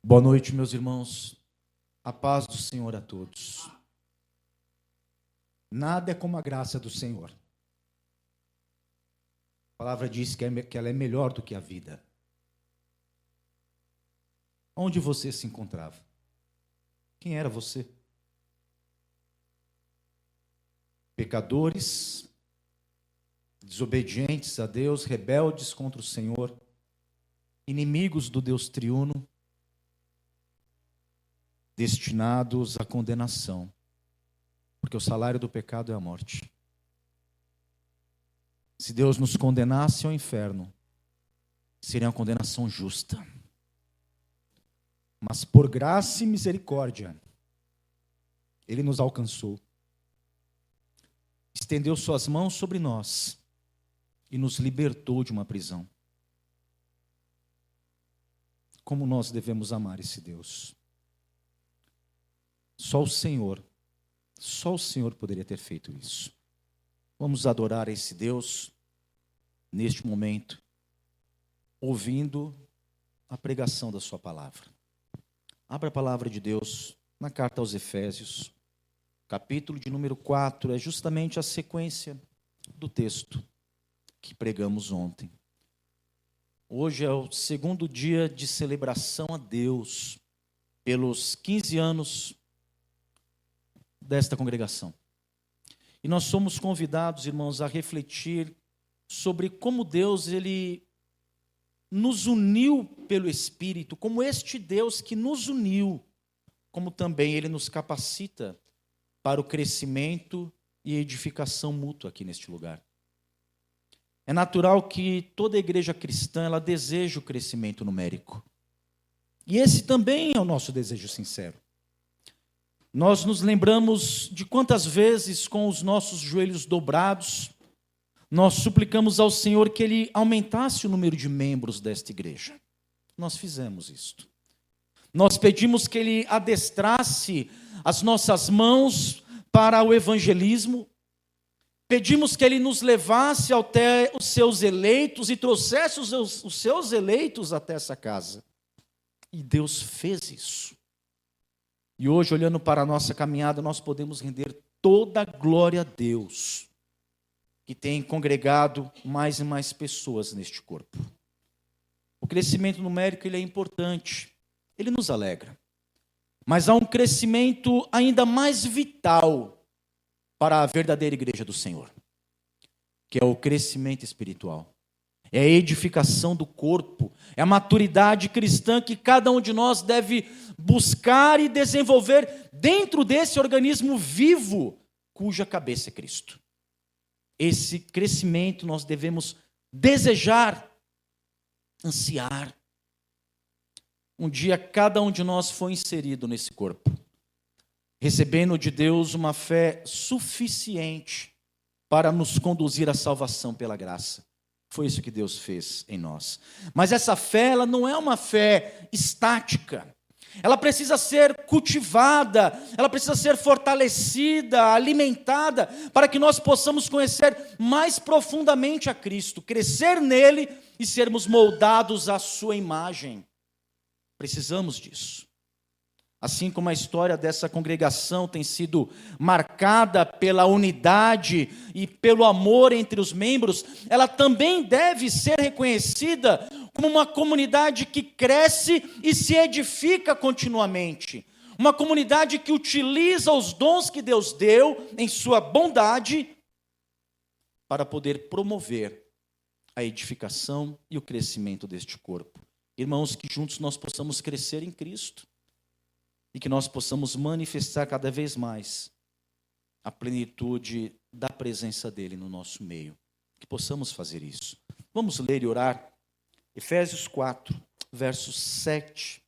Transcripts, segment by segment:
Boa noite, meus irmãos. A paz do Senhor a todos. Nada é como a graça do Senhor. A palavra diz que ela é melhor do que a vida. Onde você se encontrava? Quem era você? Pecadores, desobedientes a Deus, rebeldes contra o Senhor, inimigos do Deus triuno, destinados à condenação, porque o salário do pecado é a morte. Se Deus nos condenasse ao inferno, seria uma condenação justa. Mas por graça e misericórdia, Ele nos alcançou, estendeu suas mãos sobre nós e nos libertou de uma prisão. Como nós devemos amar esse Deus? Só o Senhor poderia ter feito isso. Vamos adorar esse Deus neste momento, ouvindo a pregação da sua palavra. Abra a palavra de Deus na carta aos Efésios, capítulo de número 4, é justamente a sequência do texto que pregamos ontem. Hoje é o segundo dia de celebração a Deus pelos 15 anos desta congregação. E nós somos convidados, irmãos, a refletir sobre como Deus, Ele nos uniu pelo Espírito, como este Deus que nos uniu, como também Ele nos capacita para o crescimento e edificação mútua aqui neste lugar. É natural que toda igreja cristã, ela deseja o crescimento numérico. E esse também é o nosso desejo sincero. Nós nos lembramos de quantas vezes, com os nossos joelhos dobrados, nós suplicamos ao Senhor que Ele aumentasse o número de membros desta igreja. Nós fizemos isto. Nós pedimos que Ele adestrasse as nossas mãos para o evangelismo. Pedimos que Ele nos levasse até os seus eleitos e trouxesse os seus eleitos até essa casa. E Deus fez isso. E hoje, olhando para a nossa caminhada, nós podemos render toda a glória a Deus, que tem congregado mais e mais pessoas neste corpo. O crescimento numérico, ele é importante, ele nos alegra. Mas há um crescimento ainda mais vital para a verdadeira igreja do Senhor, que é o crescimento espiritual. É a edificação do corpo, é a maturidade cristã que cada um de nós deve buscar e desenvolver dentro desse organismo vivo, cuja cabeça é Cristo. Esse crescimento nós devemos desejar, ansiar. Um dia cada um de nós foi inserido nesse corpo, recebendo de Deus uma fé suficiente para nos conduzir à salvação pela graça. Foi isso que Deus fez em nós. Mas essa fé, ela não é uma fé estática. Ela precisa ser cultivada, ela precisa ser fortalecida, alimentada, para que nós possamos conhecer mais profundamente a Cristo, crescer nele e sermos moldados à sua imagem. Precisamos disso. Assim como a história dessa congregação tem sido marcada pela unidade e pelo amor entre os membros, ela também deve ser reconhecida como uma comunidade que cresce e se edifica continuamente. Uma comunidade que utiliza os dons que Deus deu em sua bondade para poder promover a edificação e o crescimento deste corpo. Irmãos, que juntos nós possamos crescer em Cristo. E que nós possamos manifestar cada vez mais a plenitude da presença dEle no nosso meio. Que possamos fazer isso. Vamos ler e orar. Efésios 4, versos 7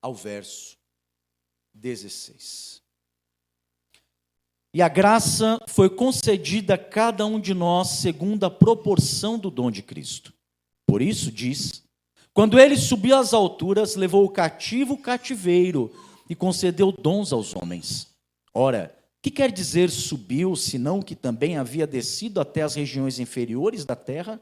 ao verso 16. E a graça foi concedida a cada um de nós segundo a proporção do dom de Cristo. Por isso diz: quando ele subiu às alturas, levou o cativo o cativeiro e concedeu dons aos homens. Ora, que quer dizer subiu, senão que também havia descido até as regiões inferiores da terra?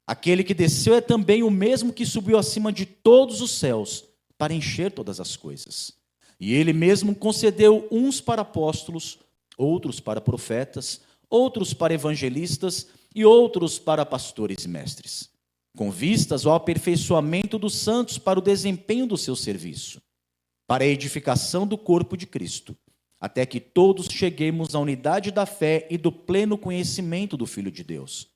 Aquele que desceu é também o mesmo que subiu acima de todos os céus, para encher todas as coisas. E ele mesmo concedeu uns para apóstolos, outros para profetas, outros para evangelistas e outros para pastores e mestres, com vistas ao aperfeiçoamento dos santos para o desempenho do seu serviço, para a edificação do corpo de Cristo, até que todos cheguemos à unidade da fé e do pleno conhecimento do Filho de Deus,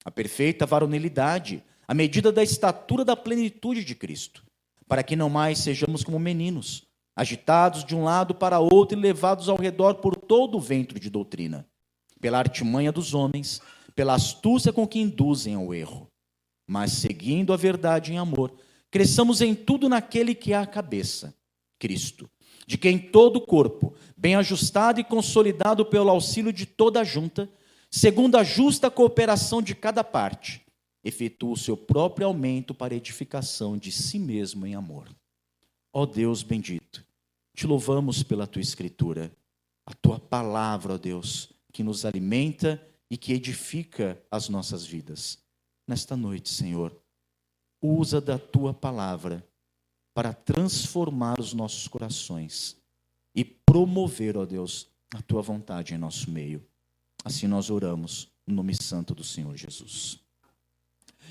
a perfeita varonilidade, à medida da estatura da plenitude de Cristo, para que não mais sejamos como meninos, agitados de um lado para outro e levados ao redor por todo o vento de doutrina, pela artimanha dos homens, pela astúcia com que induzem ao erro. Mas, seguindo a verdade em amor, cresçamos em tudo naquele que é a cabeça, Cristo, de quem todo o corpo, bem ajustado e consolidado pelo auxílio de toda a junta, segundo a justa cooperação de cada parte, efetua o seu próprio aumento para a edificação de si mesmo em amor. Ó Deus bendito, te louvamos pela tua escritura, a tua palavra, ó Deus, que nos alimenta e que edifica as nossas vidas. Nesta noite, Senhor, usa da tua palavra para transformar os nossos corações e promover, ó Deus, a tua vontade em nosso meio. Assim nós oramos, no nome santo do Senhor Jesus.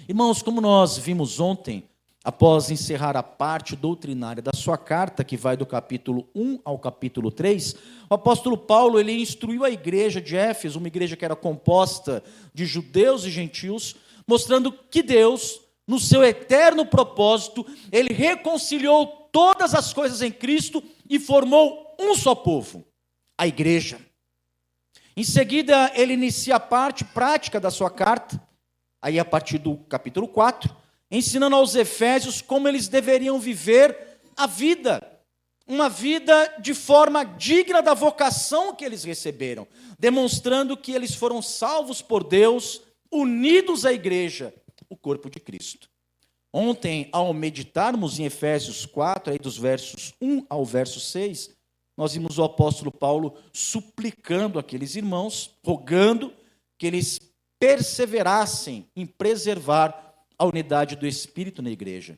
Irmãos, como nós vimos ontem, após encerrar a parte doutrinária da sua carta, que vai do capítulo 1 ao capítulo 3, o apóstolo Paulo ele instruiu a igreja de Éfeso, uma igreja que era composta de judeus e gentios, mostrando que Deus, no seu eterno propósito, ele reconciliou todas as coisas em Cristo e formou um só povo, a igreja. Em seguida, ele inicia a parte prática da sua carta, aí a partir do capítulo 4, ensinando aos efésios como eles deveriam viver a vida, uma vida de forma digna da vocação que eles receberam, demonstrando que eles foram salvos por Deus, unidos à igreja, o corpo de Cristo. Ontem, ao meditarmos em Efésios 4, aí dos versos 1 ao verso 6, nós vimos o apóstolo Paulo suplicando aqueles irmãos, rogando que eles perseverassem em preservar a unidade do Espírito na igreja,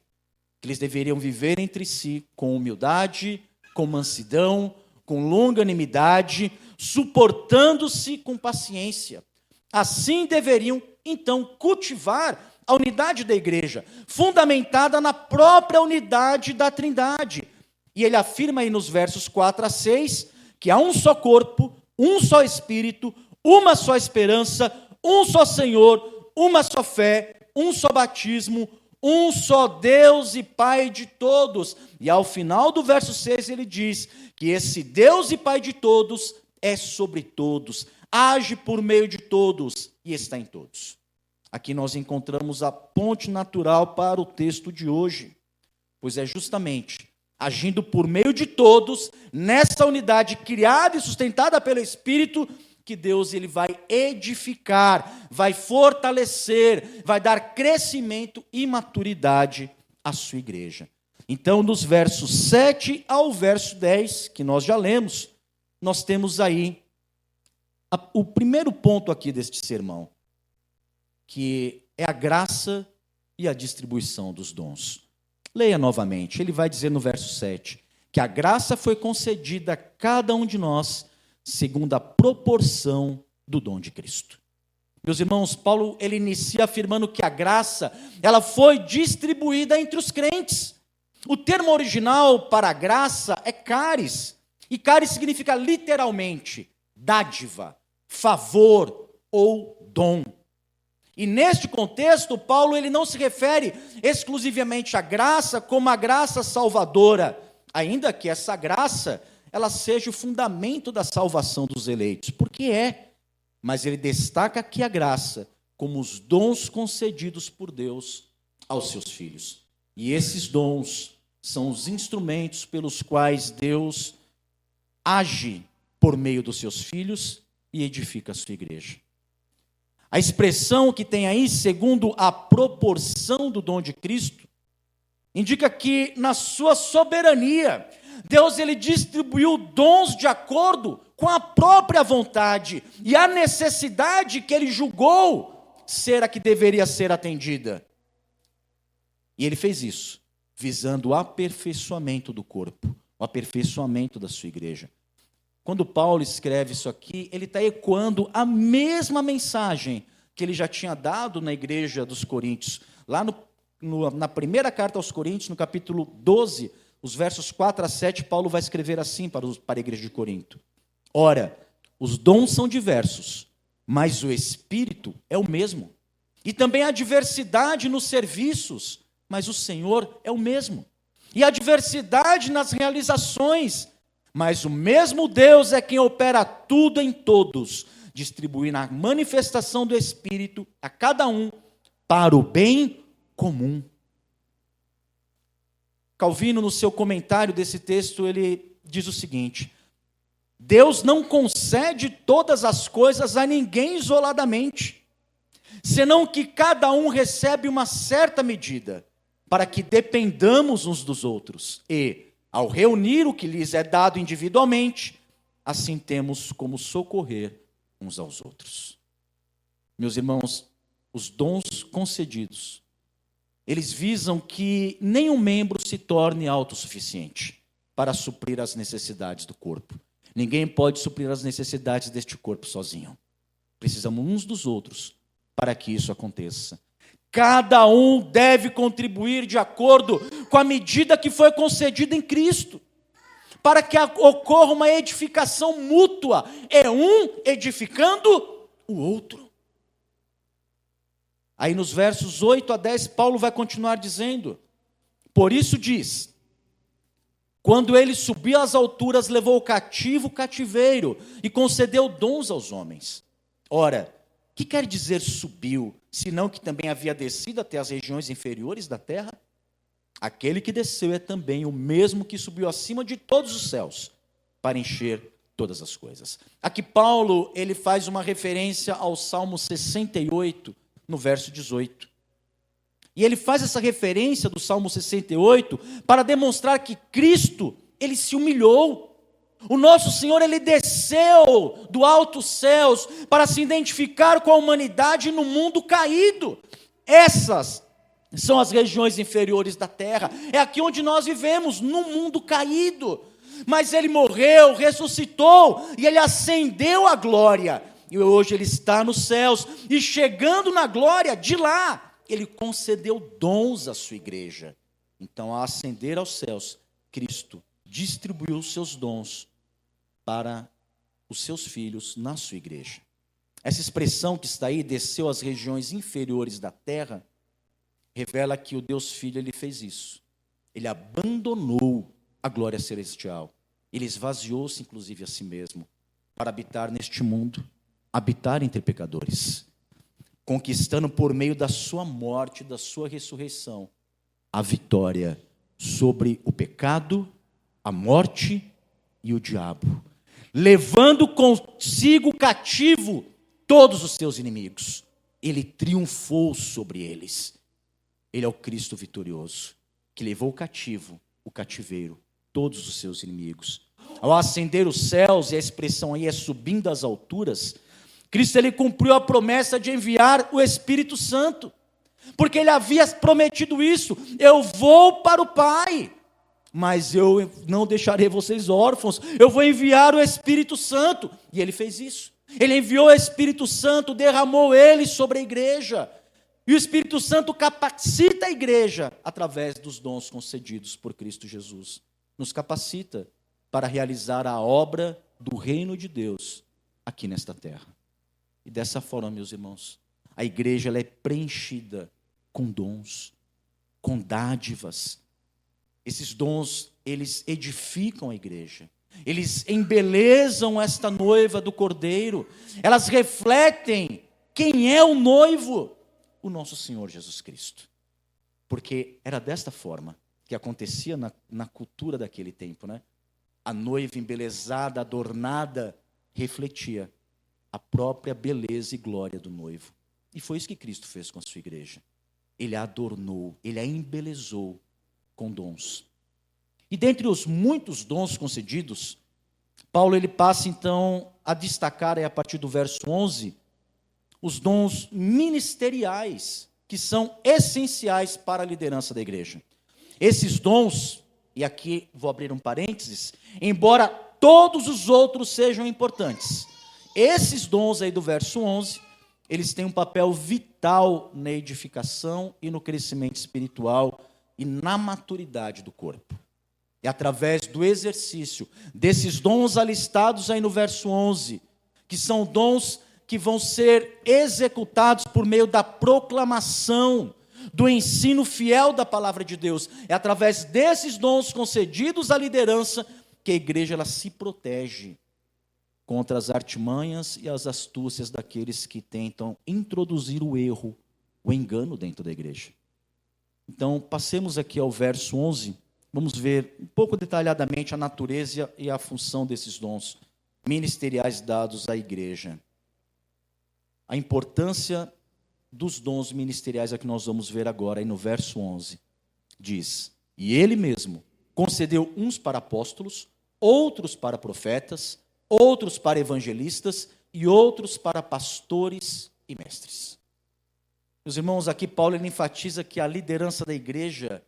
que eles deveriam viver entre si com humildade, com mansidão, com longanimidade, suportando-se com paciência. Assim deveriam, então, cultivar a unidade da igreja, fundamentada na própria unidade da Trindade. E ele afirma aí nos versos 4 a 6, que há um só corpo, um só Espírito, uma só esperança, um só Senhor, uma só fé, um só batismo, um só Deus e Pai de todos. E ao final do verso 6 ele diz que esse Deus e Pai de todos é sobre todos, age por meio de todos e está em todos. Aqui nós encontramos a ponte natural para o texto de hoje, pois é justamente agindo por meio de todos, nessa unidade criada e sustentada pelo Espírito, que Deus ele vai edificar, vai fortalecer, vai dar crescimento e maturidade à sua igreja. Então, dos versos 7 ao verso 10, que nós já lemos, nós temos aí o primeiro ponto aqui deste sermão, que é a graça e a distribuição dos dons. Leia novamente, ele vai dizer no verso 7, que a graça foi concedida a cada um de nós, segundo a proporção do dom de Cristo. Meus irmãos, Paulo ele inicia afirmando que a graça ela foi distribuída entre os crentes. O termo original para graça é caris, e caris significa literalmente dádiva, favor ou dom. E neste contexto, Paulo ele não se refere exclusivamente à graça como a graça salvadora, ainda que essa graça ela seja o fundamento da salvação dos eleitos, porque é, mas ele destaca aqui a graça como os dons concedidos por Deus aos seus filhos. E esses dons são os instrumentos pelos quais Deus age por meio dos seus filhos e edifica a sua igreja. A expressão que tem aí, segundo a proporção do dom de Cristo, indica que na sua soberania, Deus ele distribuiu dons de acordo com a própria vontade e a necessidade que ele julgou ser a que deveria ser atendida. E ele fez isso, visando o aperfeiçoamento do corpo, o aperfeiçoamento da sua igreja. Quando Paulo escreve isso aqui, ele está ecoando a mesma mensagem que ele já tinha dado na igreja dos Coríntios. Lá na primeira carta aos Coríntios, no capítulo 12, os versos 4 a 7, Paulo vai escrever assim para a igreja de Corinto. Ora, os dons são diversos, mas o Espírito é o mesmo. E também há diversidade nos serviços, mas o Senhor é o mesmo. E há diversidade nas realizações, mas o mesmo Deus é quem opera tudo em todos, distribuindo a manifestação do Espírito a cada um para o bem comum. Calvino, no seu comentário desse texto, ele diz o seguinte: Deus não concede todas as coisas a ninguém isoladamente, senão que cada um recebe uma certa medida, para que dependamos uns dos outros. E, ao reunir o que lhes é dado individualmente, assim temos como socorrer uns aos outros. Meus irmãos, os dons concedidos, eles visam que nenhum membro se torne autossuficiente para suprir as necessidades do corpo. Ninguém pode suprir as necessidades deste corpo sozinho. Precisamos uns dos outros para que isso aconteça. Cada um deve contribuir de acordo com a medida que foi concedida em Cristo, para que ocorra uma edificação mútua, é um edificando o outro. Aí nos versos 8 a 10, Paulo vai continuar dizendo: por isso diz, quando ele subiu às alturas, levou cativo o cativeiro e concedeu dons aos homens. Ora, que quer dizer subiu, senão que também havia descido até as regiões inferiores da terra? Aquele que desceu é também o mesmo que subiu acima de todos os céus, para encher todas as coisas. Aqui Paulo, ele faz uma referência ao Salmo 68, no verso 18. E ele faz essa referência do Salmo 68 para demonstrar que Cristo, ele se humilhou. O nosso Senhor, ele desceu do altos céus para se identificar com a humanidade no mundo caído. Essas são as regiões inferiores da terra. É aqui onde nós vivemos, no mundo caído. Mas ele morreu, ressuscitou e ele ascendeu à glória. E hoje ele está nos céus. E chegando na glória, de lá, ele concedeu dons à sua igreja. Então, ao ascender aos céus, Cristo distribuiu os seus dons para os seus filhos na sua igreja. Essa expressão que está aí, desceu às regiões inferiores da terra, revela que o Deus Filho, ele fez isso. Ele abandonou a glória celestial. Ele esvaziou-se, inclusive, a si mesmo, para habitar neste mundo, habitar entre pecadores, conquistando por meio da sua morte, da sua ressurreição, a vitória sobre o pecado, a morte e o diabo, levando consigo cativo todos os seus inimigos. Ele triunfou sobre eles. Ele é o Cristo vitorioso, que levou cativo, o cativeiro, todos os seus inimigos. Ao ascender os céus, e a expressão aí é subindo às alturas, Cristo, ele cumpriu a promessa de enviar o Espírito Santo, porque ele havia prometido isso: eu vou para o Pai, mas eu não deixarei vocês órfãos, eu vou enviar o Espírito Santo. E ele fez isso. Ele enviou o Espírito Santo, derramou ele sobre a igreja. E o Espírito Santo capacita a igreja através dos dons concedidos por Cristo Jesus. Nos capacita para realizar a obra do reino de Deus aqui nesta terra. E dessa forma, meus irmãos, a igreja, ela é preenchida com dons, com dádivas. Esses dons, eles edificam a igreja. Eles embelezam esta noiva do Cordeiro. Elas refletem quem é o noivo, o nosso Senhor Jesus Cristo. Porque era desta forma que acontecia na cultura daquele tempo, né? A noiva embelezada, adornada, refletia a própria beleza e glória do noivo. E foi isso que Cristo fez com a sua igreja. Ele a adornou, ele a embelezou com dons. E dentre os muitos dons concedidos, Paulo, ele passa então a destacar, a partir do verso 11, os dons ministeriais, que são essenciais para a liderança da igreja. Esses dons, e aqui vou abrir um parênteses, embora todos os outros sejam importantes, esses dons aí do verso 11, eles têm um papel vital na edificação e no crescimento espiritual e na maturidade do corpo. É através do exercício desses dons alistados aí no verso 11, que são dons que vão ser executados por meio da proclamação, do ensino fiel da palavra de Deus. É através desses dons concedidos à liderança que a igreja ela se protege contra as artimanhas e as astúcias daqueles que tentam introduzir o erro, o engano dentro da igreja. Então, passemos aqui ao verso 11, vamos ver um pouco detalhadamente a natureza e a função desses dons ministeriais dados à igreja. A importância dos dons ministeriais é que nós vamos ver agora, aí no verso 11. Diz, e ele mesmo concedeu uns para apóstolos, outros para profetas, outros para evangelistas e outros para pastores e mestres. Meus irmãos, aqui Paulo ele enfatiza que a liderança da igreja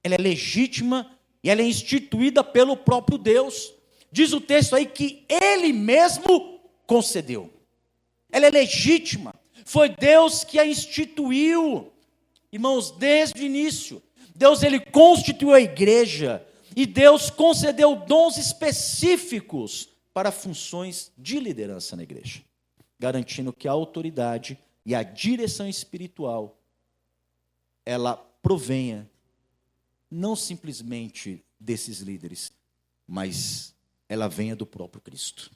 ela é legítima e ela é instituída pelo próprio Deus. Diz o texto aí que ele mesmo concedeu. Ela é legítima. Foi Deus que a instituiu. Irmãos, desde o início, Deus ele constituiu a igreja e Deus concedeu dons específicos para funções de liderança na igreja, garantindo que a autoridade e a direção espiritual ela provenha não simplesmente desses líderes, mas ela venha do próprio Cristo,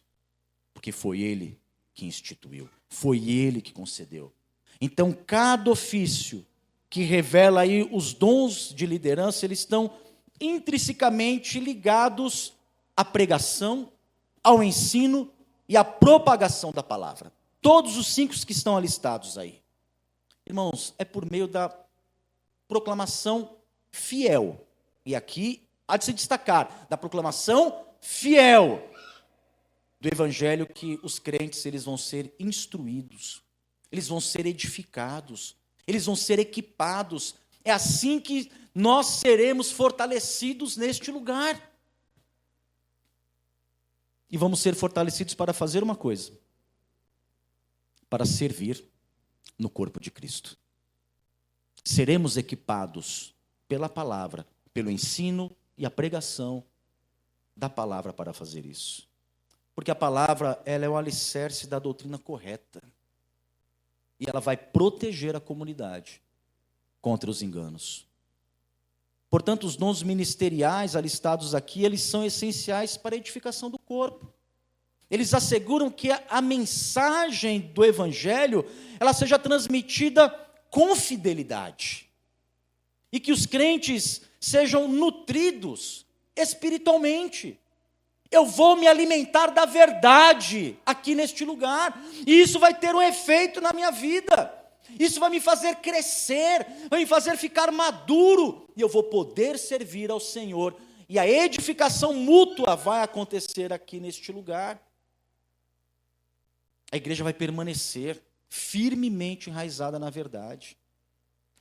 porque foi Ele que instituiu, foi Ele que concedeu. Então, cada ofício que revela aí os dons de liderança, eles estão intrinsecamente ligados à pregação, ao ensino e à propagação da palavra. Todos os 5 que estão alistados aí. Irmãos, é por meio da proclamação fiel. E aqui há de se destacar, da proclamação fiel do evangelho que os crentes eles vão ser instruídos, eles vão ser edificados, eles vão ser equipados. É assim que nós seremos fortalecidos neste lugar. E vamos ser fortalecidos para fazer uma coisa, para servir no corpo de Cristo. Seremos equipados pela palavra, pelo ensino e a pregação da palavra para fazer isso. Porque a palavra ela é o alicerce da doutrina correta. E ela vai proteger a comunidade contra os enganos. Portanto, os dons ministeriais alistados aqui, eles são essenciais para a edificação do corpo. Eles asseguram que a mensagem do evangelho, ela seja transmitida com fidelidade. E que os crentes sejam nutridos espiritualmente. Eu vou me alimentar da verdade aqui neste lugar. E isso vai ter um efeito na minha vida. Isso vai me fazer crescer, vai me fazer ficar maduro, e eu vou poder servir ao Senhor, e a edificação mútua vai acontecer aqui neste lugar. A igreja vai permanecer firmemente enraizada na verdade.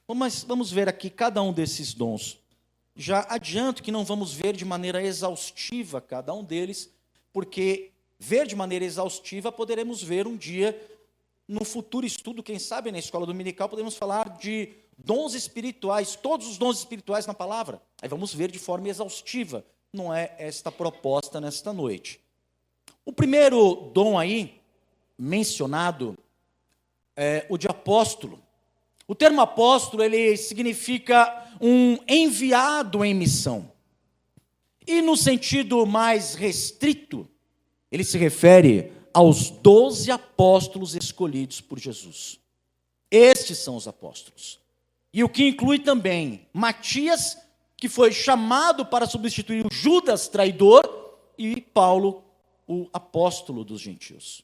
Mas vamos ver aqui cada um desses dons. Já adianto que não vamos ver de maneira exaustiva cada um deles, porque ver de maneira exaustiva poderemos ver um dia, no futuro estudo, quem sabe na escola dominical, podemos falar de dons espirituais, todos os dons espirituais na palavra. Aí vamos ver de forma exaustiva. Não é esta a proposta nesta noite. O primeiro dom aí, mencionado, é o de apóstolo. O termo apóstolo, ele significa um enviado em missão. E no sentido mais restrito, ele se refere aos 12 apóstolos escolhidos por Jesus. Estes são os apóstolos. E o que inclui também Matias, que foi chamado para substituir o Judas traidor, e Paulo, o apóstolo dos gentios.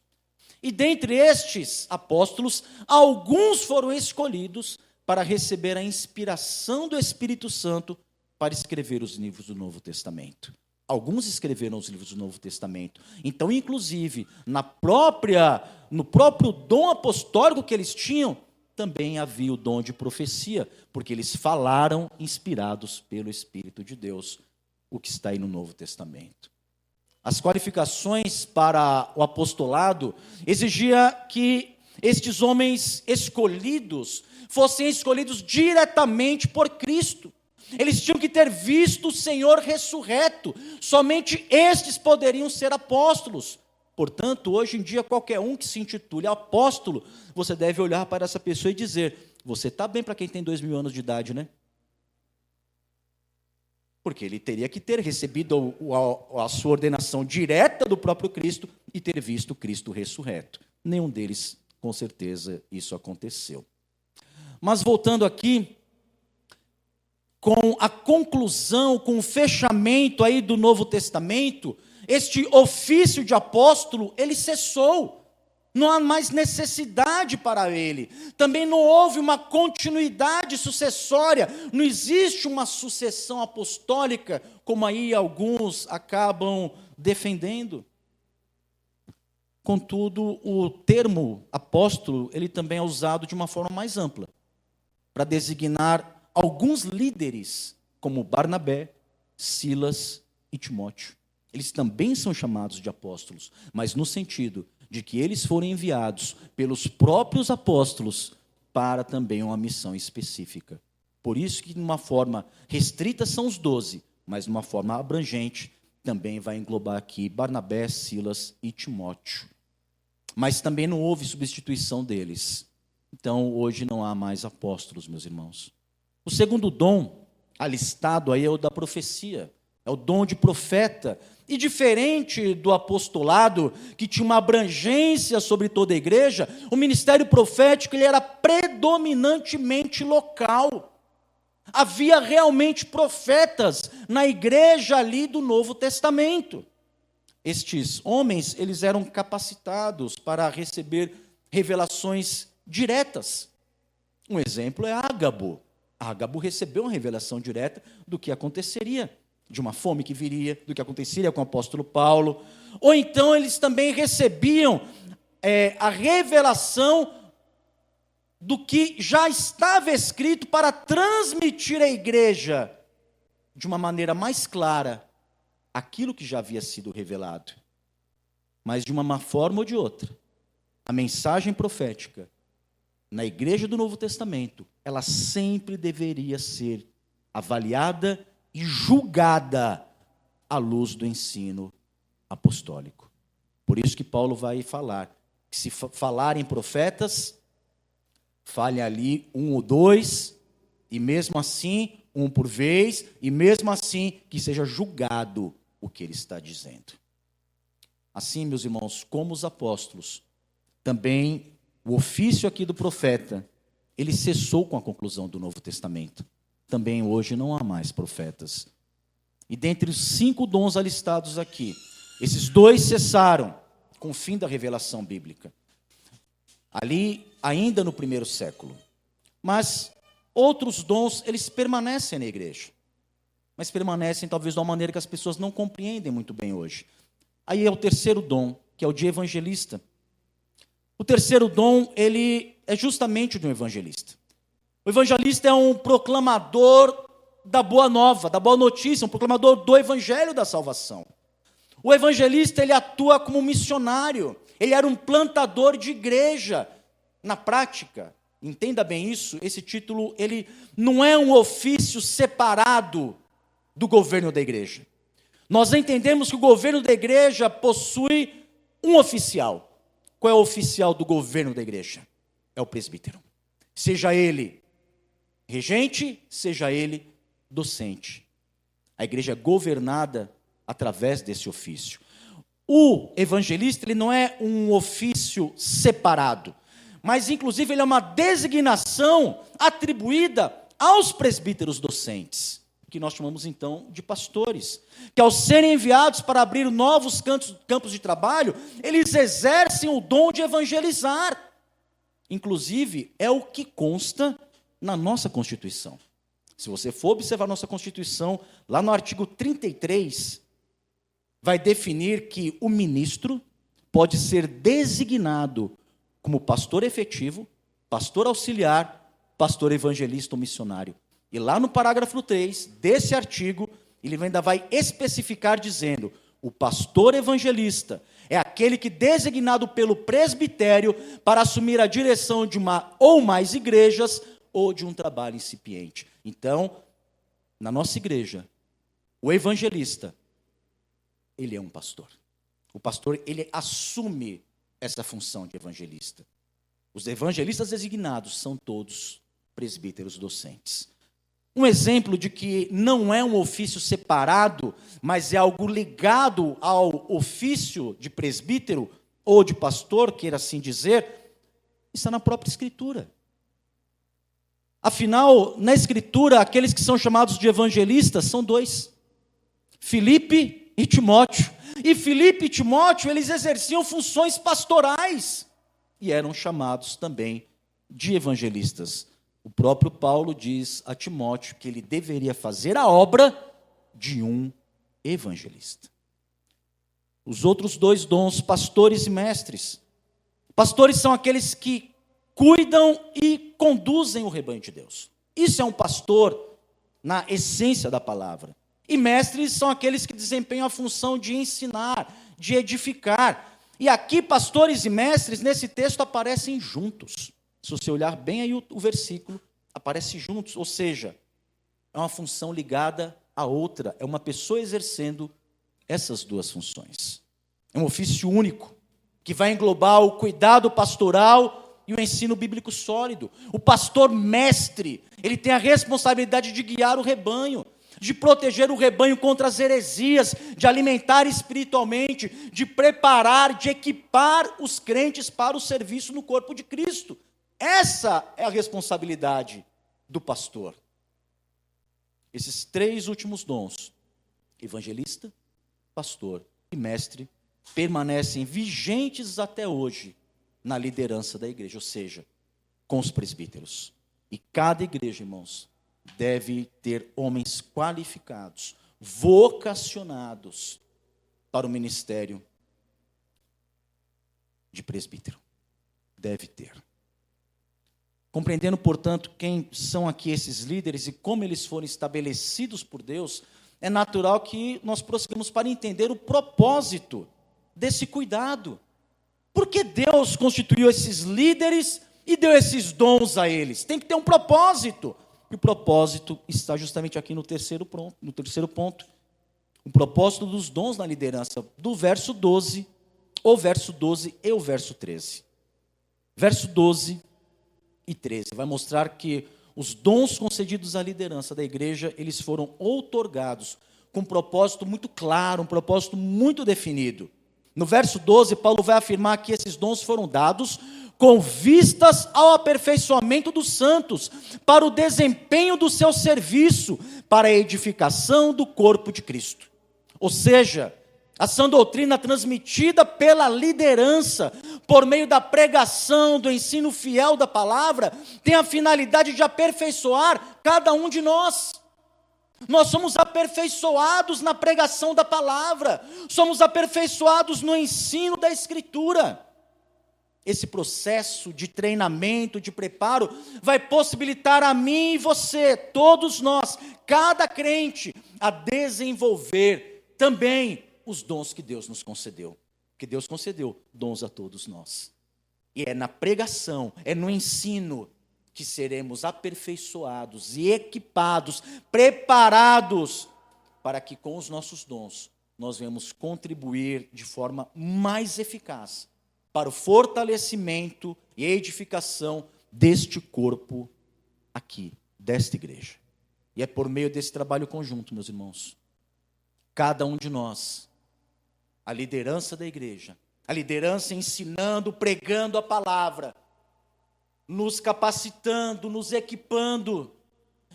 E dentre estes apóstolos, alguns foram escolhidos para receber a inspiração do Espírito Santo para escrever os livros do Novo Testamento. Alguns escreveram os livros do Novo Testamento. Então, inclusive, no próprio dom apostólico que eles tinham, também havia o dom de profecia, porque eles falaram inspirados pelo Espírito de Deus, o que está aí no Novo Testamento. As qualificações para o apostolado exigia que estes homens escolhidos fossem escolhidos diretamente por Cristo. Eles tinham que ter visto o Senhor ressurreto. Somente estes poderiam ser apóstolos. Portanto, hoje em dia, qualquer um que se intitule apóstolo, você deve olhar para essa pessoa e dizer: você está bem para quem tem 2000 anos de idade, né? Porque ele teria que ter recebido a sua ordenação direta do próprio Cristo e ter visto Cristo ressurreto. Nenhum deles, com certeza, isso aconteceu. Mas voltando aqui, com a conclusão, com o fechamento aí do Novo Testamento, este ofício de apóstolo, ele cessou. Não há mais necessidade para ele. Também não houve uma continuidade sucessória. Não existe uma sucessão apostólica, como aí alguns acabam defendendo. Contudo, o termo apóstolo, ele também é usado de uma forma mais ampla, para designar alguns líderes, como Barnabé, Silas e Timóteo. Eles também são chamados de apóstolos, mas no sentido de que eles foram enviados pelos próprios apóstolos para também uma missão específica. Por isso que, de uma forma restrita, são os 12, mas de uma forma abrangente, também vai englobar aqui Barnabé, Silas e Timóteo. Mas também não houve substituição deles. Então, hoje não há mais apóstolos, meus irmãos. O segundo dom alistado aí é o da profecia, é o dom de profeta. E diferente do apostolado, que tinha uma abrangência sobre toda a igreja, o ministério profético ele era predominantemente local. Havia realmente profetas na igreja ali do Novo Testamento. Estes homens, eles eram capacitados para receber revelações diretas. Um exemplo é Ágabo. Ágabo recebeu uma revelação direta do que aconteceria, de uma fome que viria, do que aconteceria com o apóstolo Paulo. Ou então eles também recebiam a revelação do que já estava escrito para transmitir à igreja, de uma maneira mais clara, aquilo que já havia sido revelado. Mas de uma forma ou de outra, a mensagem profética na igreja do Novo Testamento, ela sempre deveria ser avaliada e julgada à luz do ensino apostólico. Por isso que Paulo vai falar, que se falarem profetas, fale ali 1 ou 2, e mesmo assim, 1 por vez, e mesmo assim, que seja julgado o que ele está dizendo. Assim, meus irmãos, como os apóstolos, também o ofício aqui do profeta, ele cessou com a conclusão do Novo Testamento. Também hoje não há mais profetas. E dentre os 5 dons alistados aqui, esses 2 cessaram com o fim da revelação bíblica. Ali, ainda no 1º século. Mas outros dons, eles permanecem na igreja. Mas permanecem talvez de uma maneira que as pessoas não compreendem muito bem hoje. Aí é o 3º dom, que é o de evangelista. O 3º dom, ele é justamente o de um evangelista. O evangelista é um proclamador da boa nova, da boa notícia, um proclamador do evangelho da salvação. O evangelista, ele atua como missionário, ele era um plantador de igreja. Na prática, entenda bem isso, esse título, ele não é um ofício separado do governo da igreja. Nós entendemos que o governo da igreja possui um oficial. Qual é o oficial do governo da igreja? É o presbítero. Seja ele regente, seja ele docente. A igreja é governada através desse ofício. O evangelista, ele não é um ofício separado, mas inclusive ele é uma designação atribuída aos presbíteros docentes, que nós chamamos então de pastores, que ao serem enviados para abrir novos campos de trabalho, eles exercem o dom de evangelizar. Inclusive, é o que consta na nossa Constituição. Se você for observar a nossa Constituição, lá no artigo 33, vai definir que o ministro pode ser designado como pastor efetivo, pastor auxiliar, pastor evangelista ou missionário. E lá no parágrafo 3 desse artigo, ele ainda vai especificar dizendo: o pastor evangelista é aquele que, designado pelo presbitério para assumir a direção de uma ou mais igrejas ou de um trabalho incipiente. Então, na nossa igreja, o evangelista, ele é um pastor. O pastor, ele assume essa função de evangelista. Os evangelistas designados são todos presbíteros docentes. Um exemplo de que não é um ofício separado, mas é algo ligado ao ofício de presbítero ou de pastor, queira assim dizer, está na própria Escritura. Afinal, na Escritura, aqueles que são chamados de evangelistas são dois: Filipe e Timóteo. E Filipe e Timóteo, eles exerciam funções pastorais e eram chamados também de evangelistas. O próprio Paulo diz a Timóteo que ele deveria fazer a obra de um evangelista. Os outros dois dons, pastores e mestres. Pastores são aqueles que cuidam e conduzem o rebanho de Deus. Isso é um pastor na essência da palavra. E mestres são aqueles que desempenham a função de ensinar, de edificar. E aqui pastores e mestres nesse texto aparecem juntos. Se você olhar bem aí o versículo, aparece juntos, ou seja, é uma função ligada à outra, é uma pessoa exercendo essas duas funções. É um ofício único, que vai englobar o cuidado pastoral e o ensino bíblico sólido. O pastor mestre, ele tem a responsabilidade de guiar o rebanho, de proteger o rebanho contra as heresias, de alimentar espiritualmente, de preparar, de equipar os crentes para o serviço no corpo de Cristo. Essa é a responsabilidade do pastor. Esses três últimos dons, evangelista, pastor e mestre, permanecem vigentes até hoje na liderança da igreja, ou seja, com os presbíteros. E cada igreja, irmãos, deve ter homens qualificados, vocacionados para o ministério de presbítero. Deve ter. Compreendendo, portanto, quem são aqui esses líderes e como eles foram estabelecidos por Deus, é natural que nós prossigamos para entender o propósito desse cuidado. Por que Deus constituiu esses líderes e deu esses dons a eles? Tem que ter um propósito. E o propósito está justamente aqui no terceiro ponto. O propósito dos dons na liderança, do verso 12, o verso 12 e o verso 13. Verso 12 e 13, vai mostrar que os dons concedidos à liderança da igreja, eles foram outorgados com um propósito muito claro, um propósito muito definido. No verso 12, Paulo vai afirmar que esses dons foram dados com vistas ao aperfeiçoamento dos santos, para o desempenho do seu serviço, para a edificação do corpo de Cristo. Ou seja, a sã doutrina transmitida pela liderança, por meio da pregação, do ensino fiel da palavra, tem a finalidade de aperfeiçoar cada um de nós. Nós somos aperfeiçoados na pregação da palavra, somos aperfeiçoados no ensino da Escritura. Esse processo de treinamento, de preparo, vai possibilitar a mim e você, todos nós, cada crente, a desenvolver também os dons que Deus nos concedeu. Porque Deus concedeu dons a todos nós. E é na pregação, é no ensino, que seremos aperfeiçoados e equipados, preparados, para que com os nossos dons, nós venhamos contribuir de forma mais eficaz para o fortalecimento e edificação deste corpo aqui, desta igreja. E é por meio desse trabalho conjunto, meus irmãos, cada um de nós, a liderança da igreja, a liderança ensinando, pregando a palavra, nos capacitando, nos equipando,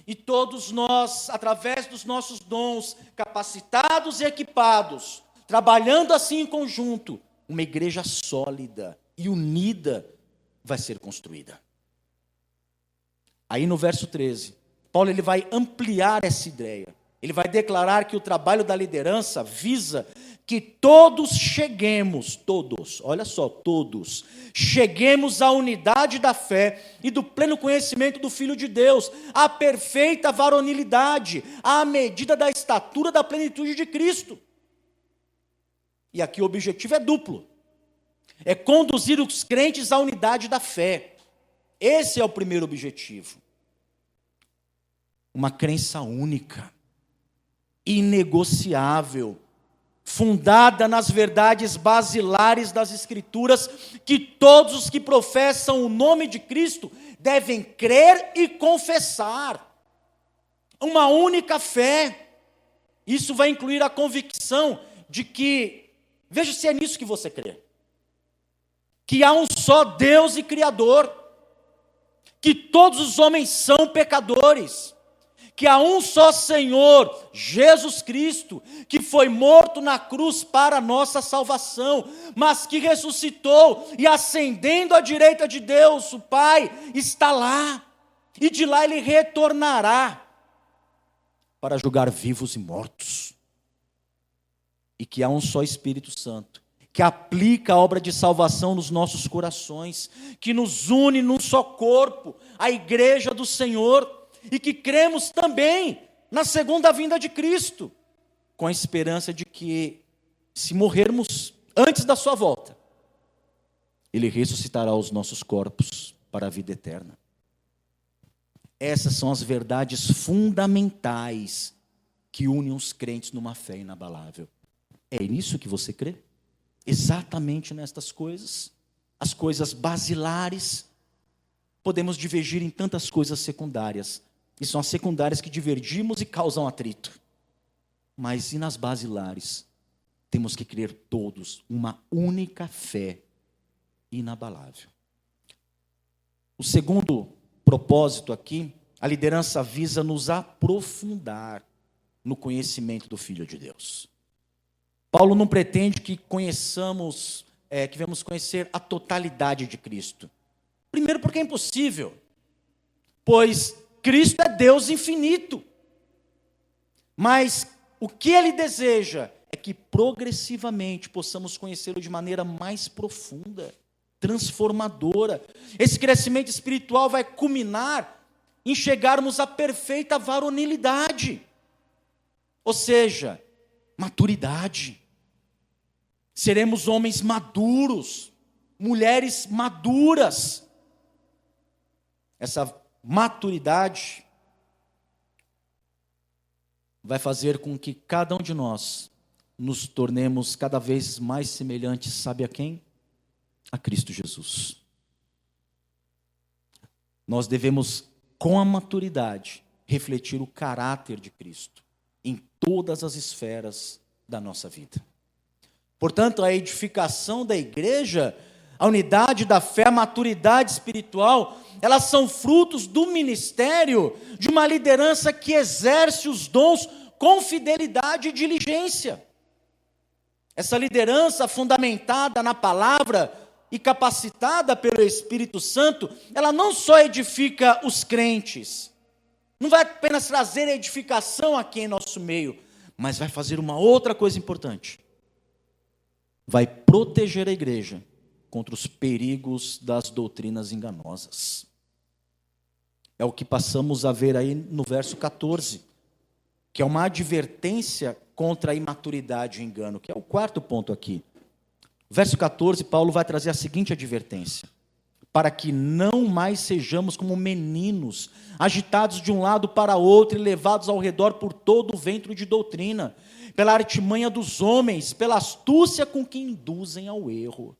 e todos nós, através dos nossos dons, capacitados e equipados, trabalhando assim em conjunto, uma igreja sólida e unida vai ser construída. Aí no verso 13, Paulo ele vai ampliar essa ideia. Ele vai declarar que o trabalho da liderança visa que todos cheguemos, todos, olha só, todos, cheguemos à unidade da fé e do pleno conhecimento do Filho de Deus, à perfeita varonilidade, à medida da estatura da plenitude de Cristo. E aqui o objetivo é duplo, é conduzir os crentes à unidade da fé. Esse é o primeiro objetivo. Uma crença única, inegociável, fundada nas verdades basilares das Escrituras, que todos os que professam o nome de Cristo devem crer e confessar. Uma única fé. Isso vai incluir a convicção de que, veja se é nisso que você crê, que há um só Deus e Criador, que todos os homens são pecadores, que há um só Senhor, Jesus Cristo, que foi morto na cruz para a nossa salvação, mas que ressuscitou e ascendendo à direita de Deus, o Pai, está lá, e de lá Ele retornará para julgar vivos e mortos. E que há um só Espírito Santo, que aplica a obra de salvação nos nossos corações, que nos une num só corpo, a igreja do Senhor, e que cremos também na segunda vinda de Cristo, com a esperança de que, se morrermos antes da sua volta, Ele ressuscitará os nossos corpos para a vida eterna. Essas são as verdades fundamentais que unem os crentes numa fé inabalável. É nisso que você crê? Exatamente nestas coisas, as coisas basilares. Podemos divergir em tantas coisas secundárias, e são as secundárias que divergimos e causam atrito. Mas e nas basilares? Temos que crer todos, uma única fé inabalável. O segundo propósito aqui, a liderança visa nos aprofundar no conhecimento do Filho de Deus. Paulo não pretende que que venhamos conhecer a totalidade de Cristo. Primeiro porque é impossível, pois Cristo é Deus infinito. Mas o que Ele deseja é que progressivamente possamos conhecê-lo de maneira mais profunda, transformadora. Esse crescimento espiritual vai culminar em chegarmos à perfeita varonilidade, ou seja, maturidade. Seremos homens maduros, mulheres maduras. Essa maturidade vai fazer com que cada um de nós nos tornemos cada vez mais semelhantes, sabe a quem? A Cristo Jesus. Nós devemos, com a maturidade, refletir o caráter de Cristo em todas as esferas da nossa vida. Portanto, a edificação da igreja, a unidade da fé, a maturidade espiritual, elas são frutos do ministério de uma liderança que exerce os dons com fidelidade e diligência. Essa liderança fundamentada na palavra e capacitada pelo Espírito Santo, ela não só edifica os crentes, não vai apenas trazer edificação aqui em nosso meio, mas vai fazer uma outra coisa importante. Vai proteger a igreja contra os perigos das doutrinas enganosas. É o que passamos a ver aí no verso 14, que é uma advertência contra a imaturidade e engano, que é o quarto ponto aqui. Verso 14, Paulo vai trazer a seguinte advertência: para que não mais sejamos como meninos, agitados de um lado para outro e levados ao redor por todo o vento de doutrina, pela artimanha dos homens, pela astúcia com que induzem ao erro.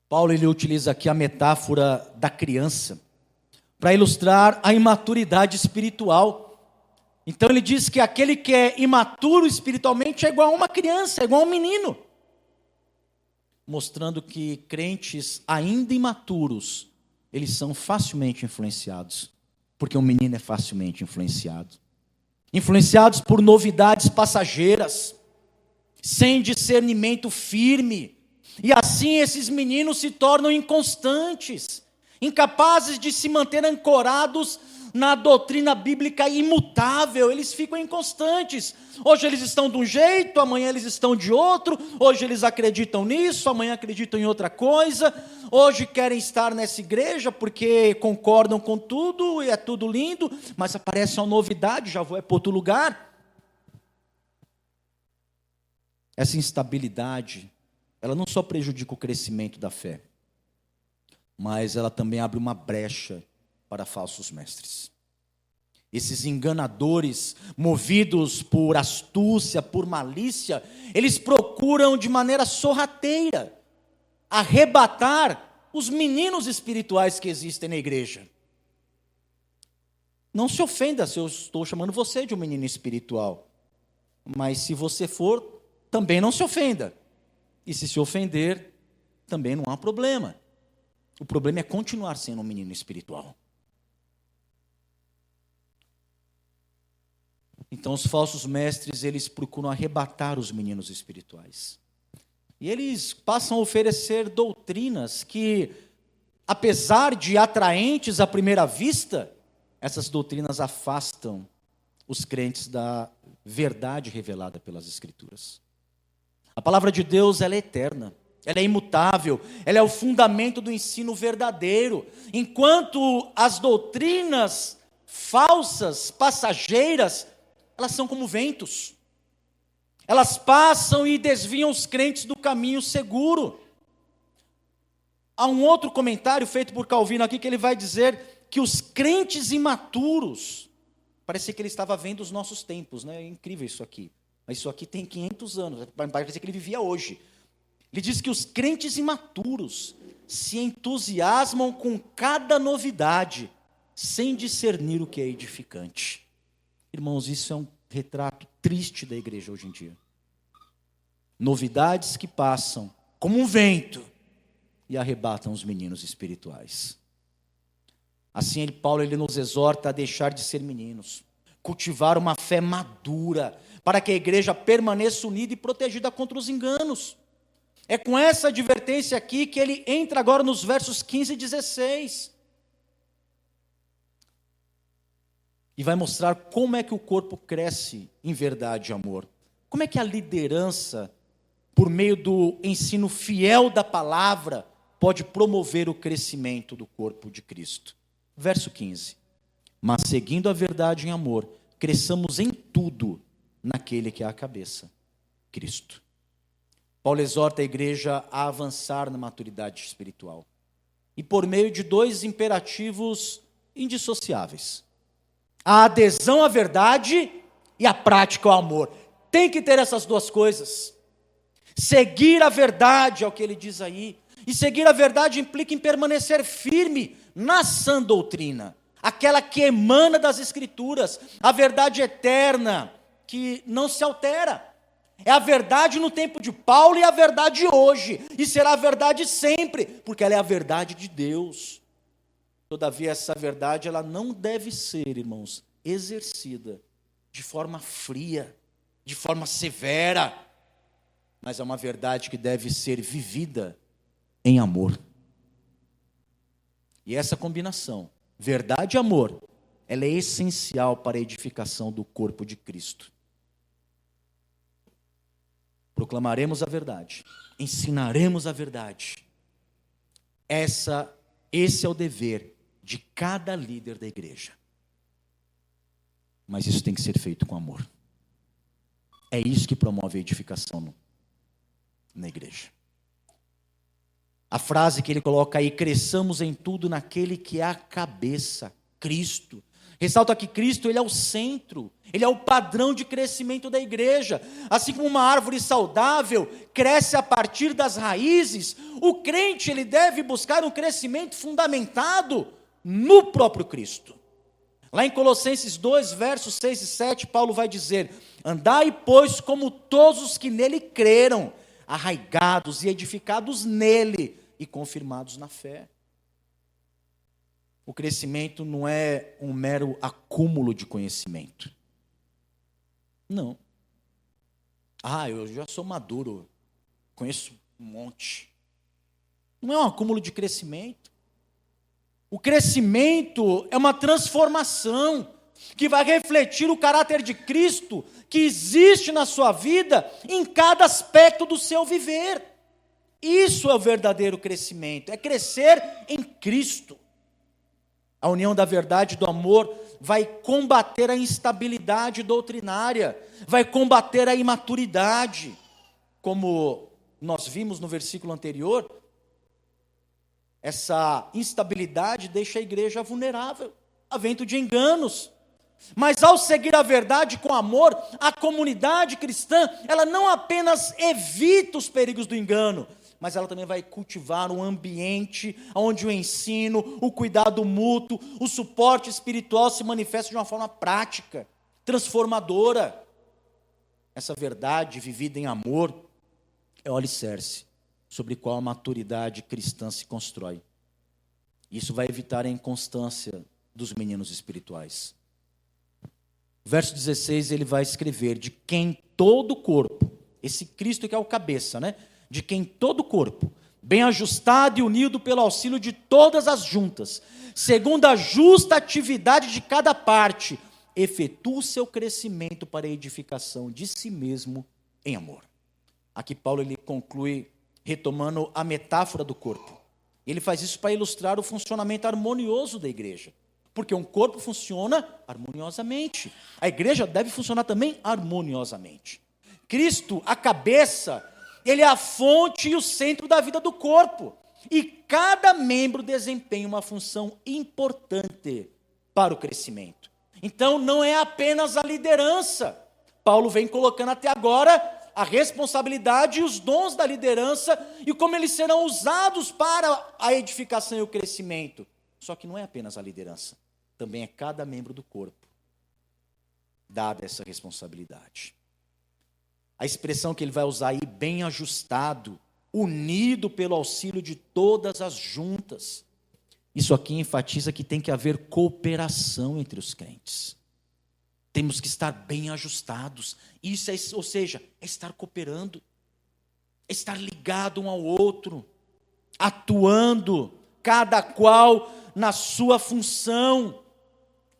Paulo ele utiliza aqui a metáfora da criança para ilustrar a imaturidade espiritual. Então ele diz que aquele que é imaturo espiritualmente é igual a uma criança, é igual a um menino, mostrando que crentes ainda imaturos, eles são facilmente influenciados, porque um menino é facilmente influenciados por novidades passageiras, sem discernimento firme, e assim esses meninos se tornam inconstantes, incapazes de se manter ancorados na doutrina bíblica imutável, eles ficam inconstantes. Hoje eles estão de um jeito, amanhã eles estão de outro, hoje eles acreditam nisso, amanhã acreditam em outra coisa, hoje querem estar nessa igreja porque concordam com tudo e é tudo lindo, mas aparece uma novidade, já vou para outro lugar. Essa instabilidade, ela não só prejudica o crescimento da fé, mas ela também abre uma brecha para falsos mestres. Esses enganadores, movidos por astúcia, por malícia, eles procuram de maneira sorrateira arrebatar os meninos espirituais que existem na igreja. Não se ofenda se eu estou chamando você de um menino espiritual, mas se você for, também não se ofenda. E se ofender, também não há problema. O problema é continuar sendo um menino espiritual. Então os falsos mestres, eles procuram arrebatar os meninos espirituais. E eles passam a oferecer doutrinas que, apesar de atraentes à primeira vista, essas doutrinas afastam os crentes da verdade revelada pelas Escrituras. A palavra de Deus, ela é eterna, ela é imutável, ela é o fundamento do ensino verdadeiro, enquanto as doutrinas falsas, passageiras, elas são como ventos. Elas passam e desviam os crentes do caminho seguro. Há um outro comentário feito por Calvino aqui, que ele vai dizer que os crentes imaturos, parece que ele estava vendo os nossos tempos, né? É incrível isso aqui. Mas isso aqui tem 500 anos, parece que ele vivia hoje. Ele diz que os crentes imaturos se entusiasmam com cada novidade, sem discernir o que é edificante. Irmãos, isso é um retrato triste da igreja hoje em dia. Novidades que passam como um vento e arrebatam os meninos espirituais. Assim, Paulo nos exorta a deixar de ser meninos, cultivar uma fé madura, para que a igreja permaneça unida e protegida contra os enganos. É com essa advertência aqui que ele entra agora nos versos 15 e 16. E vai mostrar como é que o corpo cresce em verdade e amor. Como é que a liderança, por meio do ensino fiel da palavra, pode promover o crescimento do corpo de Cristo. Verso 15. Mas seguindo a verdade em amor, cresçamos em tudo naquele que é a cabeça, Cristo. Paulo exorta a igreja a avançar na maturidade espiritual. E por meio de dois imperativos indissociáveis: a adesão à verdade e a prática ao amor. Tem que ter essas duas coisas. Seguir a verdade é o que ele diz aí. E seguir a verdade implica em permanecer firme na sã doutrina, aquela que emana das Escrituras, a verdade eterna, que não se altera. É a verdade no tempo de Paulo e a verdade hoje, e será a verdade sempre, porque ela é a verdade de Deus. Todavia, essa verdade, ela não deve ser, irmãos, exercida de forma fria, de forma severa, mas é uma verdade que deve ser vivida em amor. E essa combinação, verdade e amor, ela é essencial para a edificação do corpo de Cristo. Proclamaremos a verdade, ensinaremos a verdade. Esse é o dever de cada líder da igreja. Mas isso tem que ser feito com amor. É isso que promove a edificação na igreja. A frase que ele coloca aí: cresçamos em tudo naquele que é a cabeça, Cristo. Ressalta que Cristo, ele é o centro, ele é o padrão de crescimento da igreja. Assim como uma árvore saudável cresce a partir das raízes, o crente, ele deve buscar um crescimento fundamentado no próprio Cristo. Lá em Colossenses 2, versos 6 e 7, Paulo vai dizer: andai, pois, como todos os que nele creram, arraigados e edificados nele e confirmados na fé. O crescimento não é um mero acúmulo de conhecimento. Não. Eu já sou maduro, conheço um monte. Não é um acúmulo de crescimento. O crescimento é uma transformação que vai refletir o caráter de Cristo que existe na sua vida em cada aspecto do seu viver. Isso é o verdadeiro crescimento, é crescer em Cristo. A união da verdade e do amor vai combater a instabilidade doutrinária, vai combater a imaturidade. Como nós vimos no versículo anterior, essa instabilidade deixa a igreja vulnerável a vento de enganos. Mas ao seguir a verdade com amor, a comunidade cristã, ela não apenas evita os perigos do engano, mas ela também vai cultivar um ambiente onde o ensino, o cuidado mútuo, o suporte espiritual se manifesta de uma forma prática, transformadora. Essa verdade vivida em amor é o alicerce sobre qual a maturidade cristã se constrói. Isso vai evitar a inconstância dos meninos espirituais. Verso 16, ele vai escrever: de quem todo o corpo, esse Cristo que é o cabeça, né? De quem todo o corpo, bem ajustado e unido pelo auxílio de todas as juntas, segundo a justa atividade de cada parte, efetua o seu crescimento para a edificação de si mesmo em amor. Aqui Paulo ele conclui retomando a metáfora do corpo. Ele faz isso para ilustrar o funcionamento harmonioso da igreja. Porque um corpo funciona harmoniosamente. A igreja deve funcionar também harmoniosamente. Cristo, a cabeça, ele é a fonte e o centro da vida do corpo. E cada membro desempenha uma função importante para o crescimento. Então, não é apenas a liderança. Paulo vem colocando até agora a responsabilidade e os dons da liderança e como eles serão usados para a edificação e o crescimento. Só que não é apenas a liderança, também é cada membro do corpo dada essa responsabilidade. A expressão que ele vai usar aí, bem ajustado, unido pelo auxílio de todas as juntas. Isso aqui enfatiza que tem que haver cooperação entre os crentes. Temos que estar bem ajustados. Isso é, ou seja, é estar cooperando, é estar ligado um ao outro, atuando, cada qual na sua função,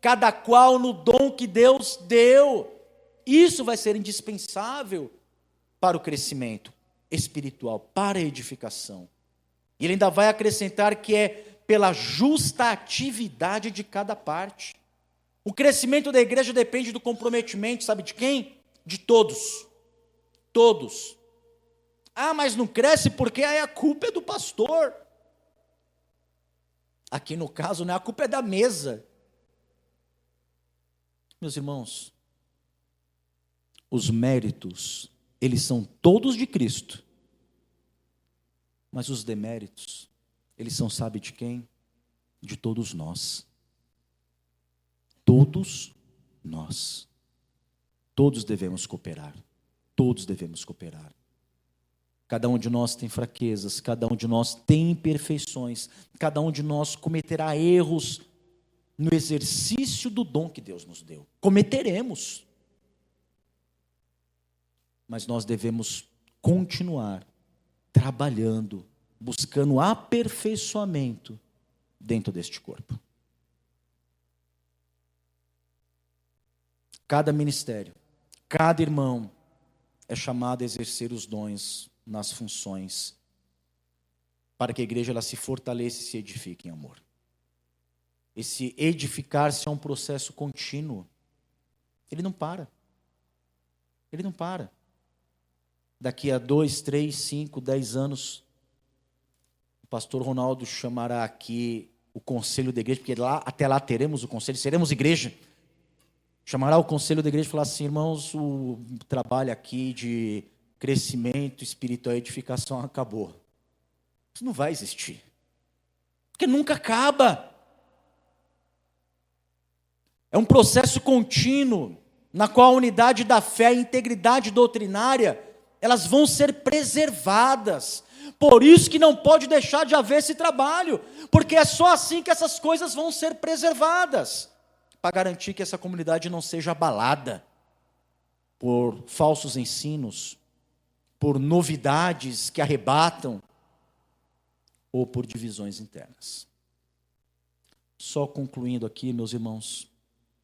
cada qual no dom que Deus deu. Isso vai ser indispensável para o crescimento espiritual, para a edificação. E ele ainda vai acrescentar que é pela justa atividade de cada parte. O crescimento da igreja depende do comprometimento, sabe de quem? De todos. Todos. Ah, mas não cresce porque aí a culpa é do pastor. Aqui no caso, né, a culpa é da mesa. Meus irmãos, os méritos, eles são todos de Cristo. Mas os deméritos, eles são, sabe de quem? De todos nós. Todos nós. Todos devemos cooperar. Todos devemos cooperar. Cada um de nós tem fraquezas, cada um de nós tem imperfeições, cada um de nós cometerá erros no exercício do dom que Deus nos deu. Cometeremos. Mas nós devemos continuar trabalhando, buscando aperfeiçoamento dentro deste corpo. Cada ministério, cada irmão é chamado a exercer os dons nas funções, para que a igreja ela se fortaleça e se edifique em amor. Esse edificar-se é um processo contínuo. Ele não para. Ele não para. Daqui a 2, 3, 5, 10 anos, o pastor Ronaldo chamará aqui o conselho da igreja, porque até lá teremos o conselho, seremos igreja. Chamará o conselho da igreja e falar assim: irmãos, o trabalho aqui de crescimento espiritual e edificação acabou. Isso não vai existir. Porque nunca acaba. É um processo contínuo, na qual a unidade da fé e a integridade doutrinária, elas vão ser preservadas. Por isso que não pode deixar de haver esse trabalho, porque é só assim que essas coisas vão ser preservadas, para garantir que essa comunidade não seja abalada por falsos ensinos, por novidades que arrebatam, ou por divisões internas. Só concluindo aqui, meus irmãos,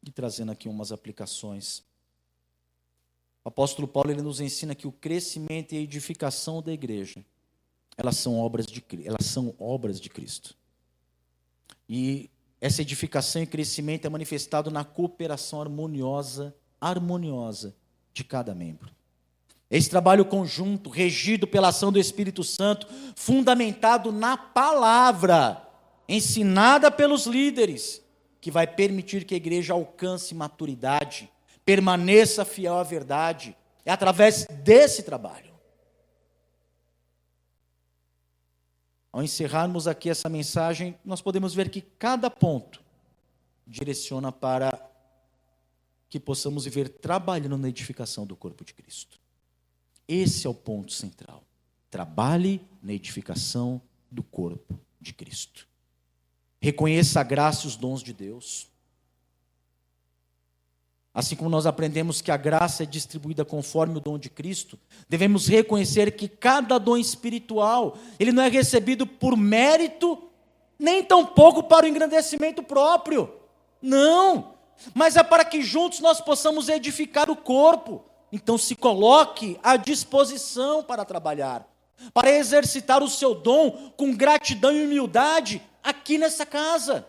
e trazendo aqui umas aplicações. O apóstolo Paulo ele nos ensina que o crescimento e a edificação da igreja, elas são obras de Cristo. E essa edificação e crescimento é manifestado na cooperação harmoniosa de cada membro. Esse trabalho conjunto, regido pela ação do Espírito Santo, fundamentado na palavra, ensinada pelos líderes, que vai permitir que a igreja alcance maturidade, permaneça fiel à verdade. É através desse trabalho. Ao encerrarmos aqui essa mensagem, nós podemos ver que cada ponto direciona para que possamos viver trabalhando na edificação do corpo de Cristo. Esse é o ponto central. Trabalhe na edificação do corpo de Cristo. Reconheça a graça e os dons de Deus. Assim como nós aprendemos que a graça é distribuída conforme o dom de Cristo, devemos reconhecer que cada dom espiritual, ele não é recebido por mérito, nem tampouco para o engrandecimento próprio. Não, mas é para que juntos nós possamos edificar o corpo. Então se coloque à disposição para trabalhar, para exercitar o seu dom com gratidão e humildade aqui nessa casa.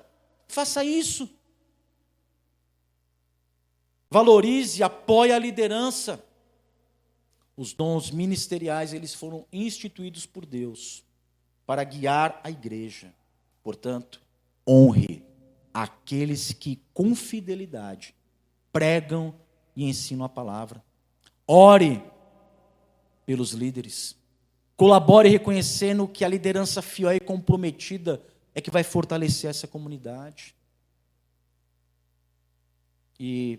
Faça isso. Valorize e apoie a liderança. Os dons ministeriais, eles foram instituídos por Deus para guiar a igreja. Portanto, honre aqueles que com fidelidade pregam e ensinam a palavra. Ore pelos líderes. Colabore reconhecendo que a liderança fiel e comprometida é que vai fortalecer essa comunidade. E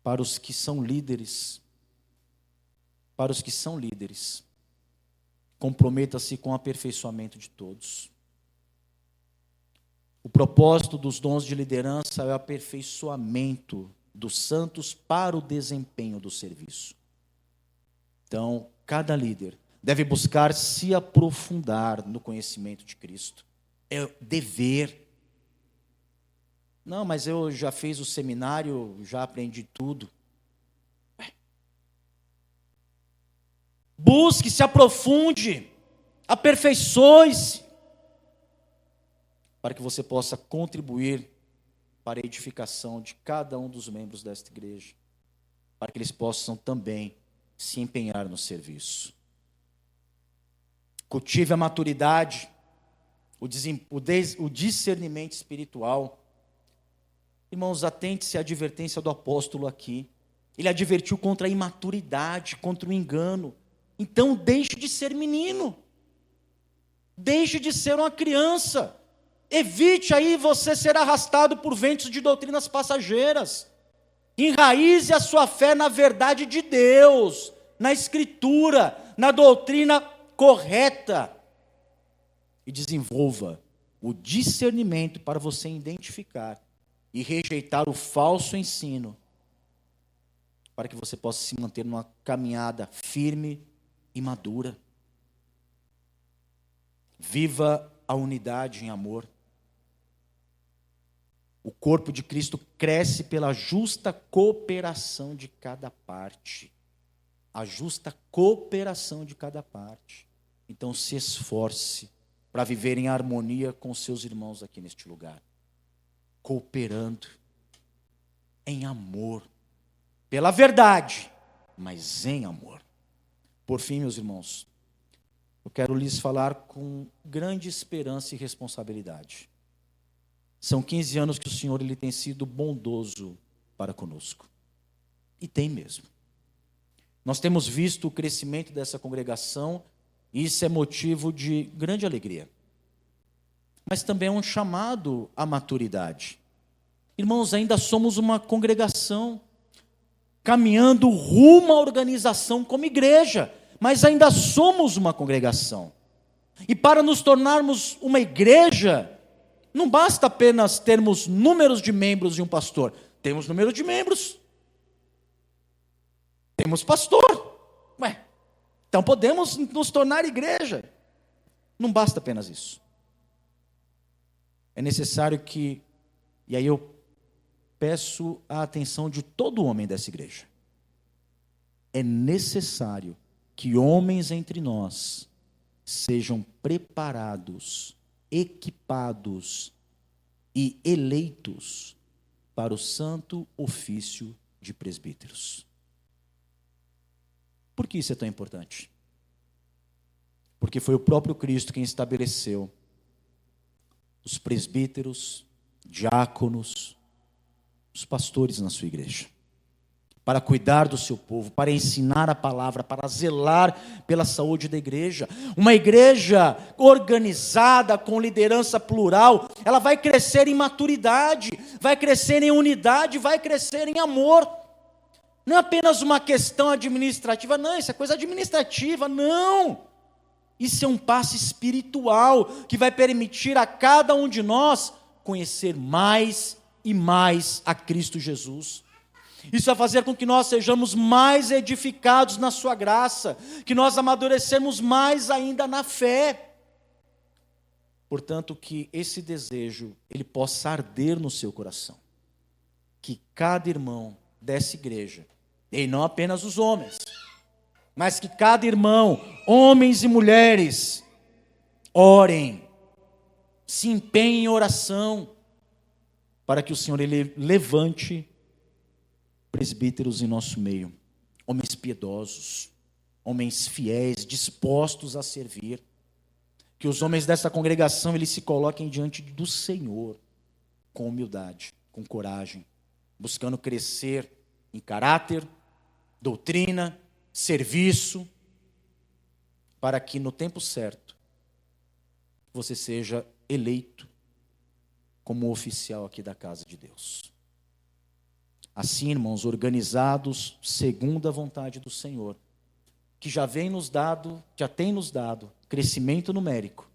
para os que são líderes, comprometa-se com o aperfeiçoamento de todos. O propósito dos dons de liderança é o aperfeiçoamento dos santos para o desempenho do serviço. Então, cada líder deve buscar se aprofundar no conhecimento de Cristo. É dever. Não, mas eu já fiz o seminário, já aprendi tudo. Busque, se aprofunde, aperfeiçoe-se, para que você possa contribuir para a edificação de cada um dos membros desta igreja, para que eles possam também se empenhar no serviço. Cultive a maturidade, o discernimento espiritual. Irmãos, atente-se à advertência do apóstolo aqui. Ele advertiu contra a imaturidade, contra o engano. Então deixe de ser menino. Deixe de ser uma criança. Evite aí você ser arrastado por ventos de doutrinas passageiras. Enraize a sua fé na verdade de Deus, na Escritura, na doutrina correta. E desenvolva o discernimento para você identificar e rejeitar o falso ensino, para que você possa se manter numa caminhada firme e madura. Viva a unidade em amor. O corpo de Cristo cresce pela justa cooperação de cada parte. A justa cooperação de cada parte. Então se esforce para viver em harmonia com seus irmãos aqui neste lugar. Cooperando em amor, pela verdade, mas em amor. Por fim, meus irmãos, eu quero lhes falar com grande esperança e responsabilidade. São 15 anos que o Senhor ele tem sido bondoso para conosco. E tem mesmo. Nós temos visto o crescimento dessa congregação, e isso é motivo de grande alegria. Mas também é um chamado à maturidade. Irmãos, ainda somos uma congregação, caminhando rumo à organização como igreja, mas ainda somos uma congregação. E para nos tornarmos uma igreja, não basta apenas termos números de membros e um pastor. Temos número de membros. Temos pastor. Então podemos nos tornar igreja. Não basta apenas isso. é necessário que, e aí eu peço a atenção de todo homem dessa igreja, é necessário que homens entre nós sejam preparados, equipados e eleitos para o santo ofício de presbíteros. Por que isso é tão importante? Porque foi o próprio Cristo quem estabeleceu os presbíteros, diáconos, os pastores na sua igreja, para cuidar do seu povo, para ensinar a palavra, para zelar pela saúde da igreja. Uma igreja organizada, com liderança plural, ela vai crescer em maturidade, vai crescer em unidade, vai crescer em amor. Não é apenas uma questão administrativa, não, isso é coisa administrativa, não. Isso é um passo espiritual, que vai permitir a cada um de nós conhecer mais e mais a Cristo Jesus. Isso vai fazer com que nós sejamos mais edificados na sua graça, que nós amadurecemos mais ainda na fé. Portanto, que esse desejo, ele possa arder no seu coração. Que cada irmão dessa igreja, e não apenas os homens, mas que cada irmão, homens e mulheres, orem, se empenhem em oração, para que o Senhor ele levante presbíteros em nosso meio, homens piedosos, homens fiéis, dispostos a servir, que os homens dessa congregação eles se coloquem diante do Senhor, com humildade, com coragem, buscando crescer em caráter, doutrina, serviço, para que no tempo certo, você seja eleito como oficial aqui da casa de Deus. Assim, irmãos, organizados segundo a vontade do Senhor, que já tem nos dado crescimento numérico,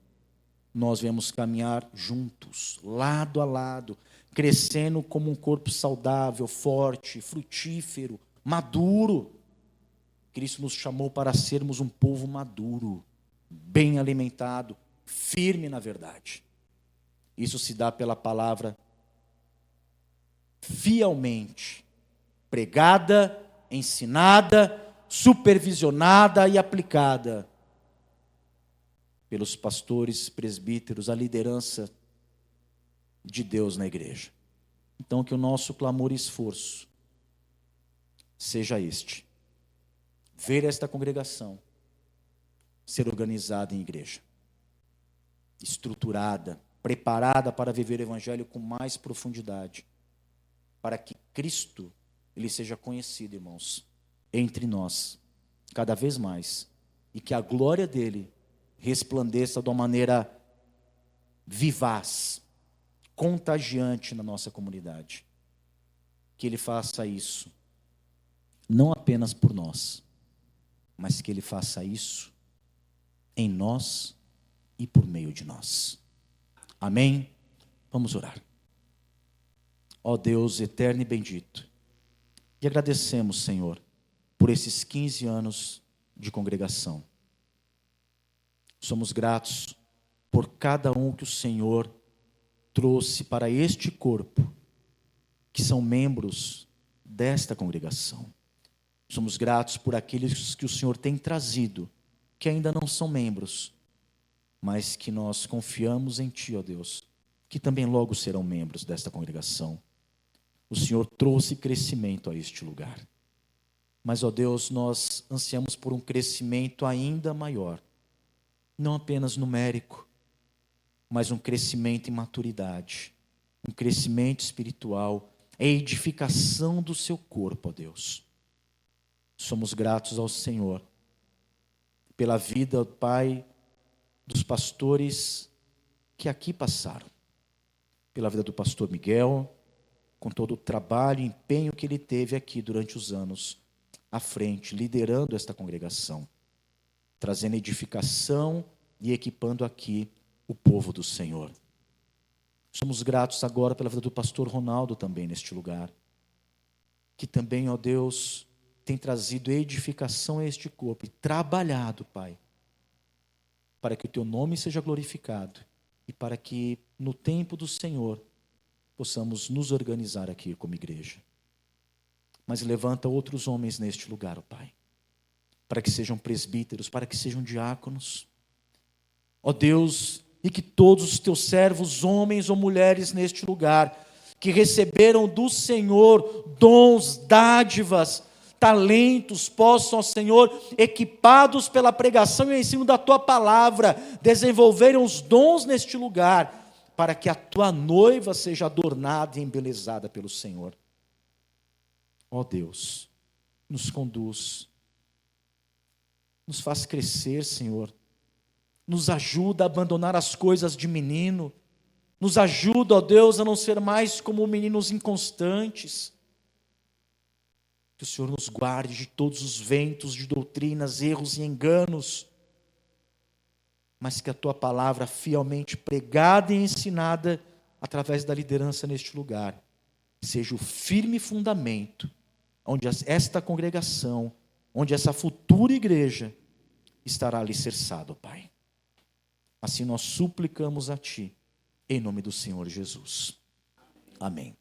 nós vamos caminhar juntos, lado a lado, crescendo como um corpo saudável, forte, frutífero, maduro. Cristo nos chamou para sermos um povo maduro, bem alimentado, firme na verdade. Isso se dá pela palavra fielmente pregada, ensinada, supervisionada e aplicada pelos pastores, presbíteros, a liderança de Deus na igreja. Então, que o nosso clamor e esforço seja este: ver esta congregação ser organizada em igreja, estruturada, preparada para viver o evangelho com mais profundidade, para que Cristo ele seja conhecido, irmãos, entre nós, cada vez mais, e que a glória dele resplandeça de uma maneira vivaz, contagiante na nossa comunidade. Que ele faça isso, não apenas por nós, mas que ele faça isso em nós e por meio de nós. Amém? Vamos orar. Ó Deus eterno e bendito, e agradecemos, Senhor, por esses 15 anos de congregação. Somos gratos por cada um que o Senhor trouxe para este corpo, que são membros desta congregação. Somos gratos por aqueles que o Senhor tem trazido, que ainda não são membros, mas que nós confiamos em Ti, ó Deus, que também logo serão membros desta congregação. O Senhor trouxe crescimento a este lugar. Mas, ó Deus, nós ansiamos por um crescimento ainda maior, não apenas numérico, mas um crescimento em maturidade, um crescimento espiritual, a edificação do seu corpo, ó Deus. Somos gratos ao Senhor pela vida, Pai, dos pastores que aqui passaram, pela vida do pastor Miguel, com todo o trabalho e empenho que ele teve aqui durante os anos à frente, liderando esta congregação, trazendo edificação e equipando aqui o povo do Senhor. Somos gratos agora pela vida do pastor Ronaldo também neste lugar, que também, ó Deus, tem trazido edificação a este corpo e trabalhado, Pai, para que o Teu nome seja glorificado e e para que no tempo do Senhor possamos nos organizar aqui como igreja. Mas levanta outros homens neste lugar, ó Pai, para que sejam presbíteros, para que sejam diáconos. Ó Deus, e que todos os teus servos, homens ou mulheres neste lugar, que receberam do Senhor dons, dádivas, talentos, possam, ó Senhor, equipados pela pregação e ensino da Tua palavra, desenvolverem os dons neste lugar, para que a Tua noiva seja adornada e embelezada pelo Senhor. Ó Deus, nos conduz, nos faz crescer, Senhor, nos ajuda a abandonar as coisas de menino, nos ajuda, ó Deus, a não ser mais como meninos inconstantes. Que o Senhor nos guarde de todos os ventos de doutrinas, erros e enganos, mas que a Tua palavra fielmente pregada e ensinada através da liderança neste lugar, seja o firme fundamento onde esta congregação, onde essa futura igreja estará alicerçada, Pai. Assim nós suplicamos a Ti, em nome do Senhor Jesus. Amém.